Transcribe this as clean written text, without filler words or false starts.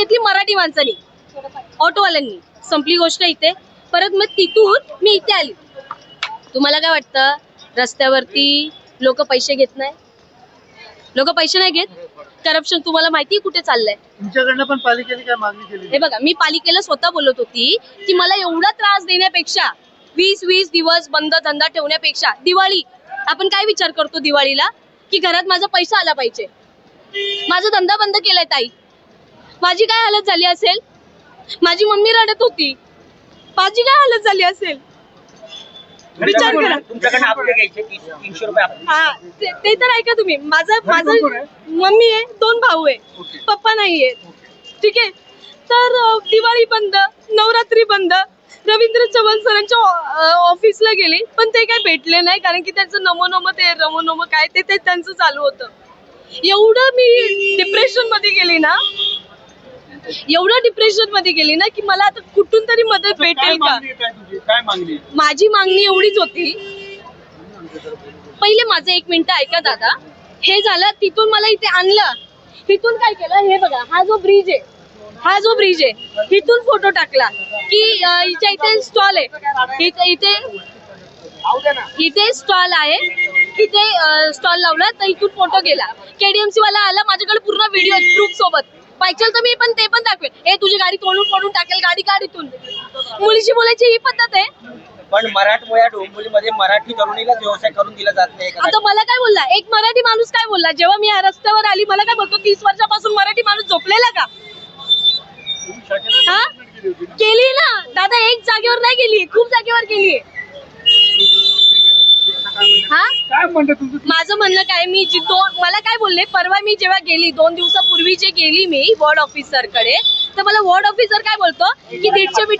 घेतली मराठी माणसानी, ऑटोवाल्यांनी. संपली गोष्ट इथे. परत मग तिथून मी इथे आली. तुम्हाला काय वाटतं, रस्त्यावरती लोक पैसे घेत नाही? लोक पैसे नाही घेत. करप्शन तुम्हाला माहिती कुठे चाललंय? तुमच्याकडनं पण पालिकेने काय मागणी केली? हे बघा, मी पालिकेला स्वतः बोलत होती की मला एवढा त्रास देण्यापेक्षा 20-20 दिवस बंद धंदा ठेवण्यापेक्षा दिवाळी, आपण काय विचार करतो दिवाळीला, की घरात माझा पैसा आला पाहिजे. माझा धंदा बंद केलाय ताई. माझी काय हालत झाली असेल? माझी मम्मी रडत होती. माझी काय हालत झाली असेल विचार करा. हा, ते तर ऐका तुम्ही. माझं मम्मी आहे, 2 भाऊ आहे, पप्पा नाहीये. ठीक आहे. तर दिवाळी बंद, नवरात्री बंद. रवींद्र चव्हाण सरांच्या ऑफिसला गेली, पण ते काय भेटले नाही, कारण की त्यांचं नमो ते रमो काय ते त्यांचं चालू होतं. एवढं मी डिप्रेशन मध्ये गेली ना, की मला आता कुठून तरी मदत भेटेल का. माझी मागणी एवढीच होती. पहिले माझं 1 मिनिट ऐका दादा. हे झालं, तिथून मला इथे आणलं. तिथून काय केलं, हे बघा, हा जो ब्रिज आहे, इथून फोटो टाकला की इथे स्टॉल आहे, इथे स्टॉल आहे, इथे स्टॉल लावला, तर इथून फोटो गेला. केडीएमसी वाला आला, माझ्याकडे पूर्ण व्हिडिओ प्रूफ सोबत. पाहिजे तर मी पण ते पण दाखवेन. हे तुझी गाडी तोडून टाकेल, गाडीतून. मुलीशी बोलायची ही पद्धत आहे. पण मराठमोळ्या डोंबिवलीमध्ये मराठी तरुणीला व्यवसाय करून दिला जात नाही. आता मला काय बोलला एक मराठी माणूस, काय बोलला जेव्हा मी या रस्त्यावर आली, मला काय बोलतो, 30 वर्षापासून मराठी माणूस झोपलेला का? हा, केली ना दादा. एक जागेवर नाही गेली, खूप जागेवर गेली. हा, माझं म्हणणं काय, मी मला काय बोलले, परवा मी जेव्हा गेली 2 दिवसापूर्वी जे गेली मी वॉर्ड ऑफिसर कडे, तर मला वॉर्ड ऑफिसर काय बोलतो की 150 मीटर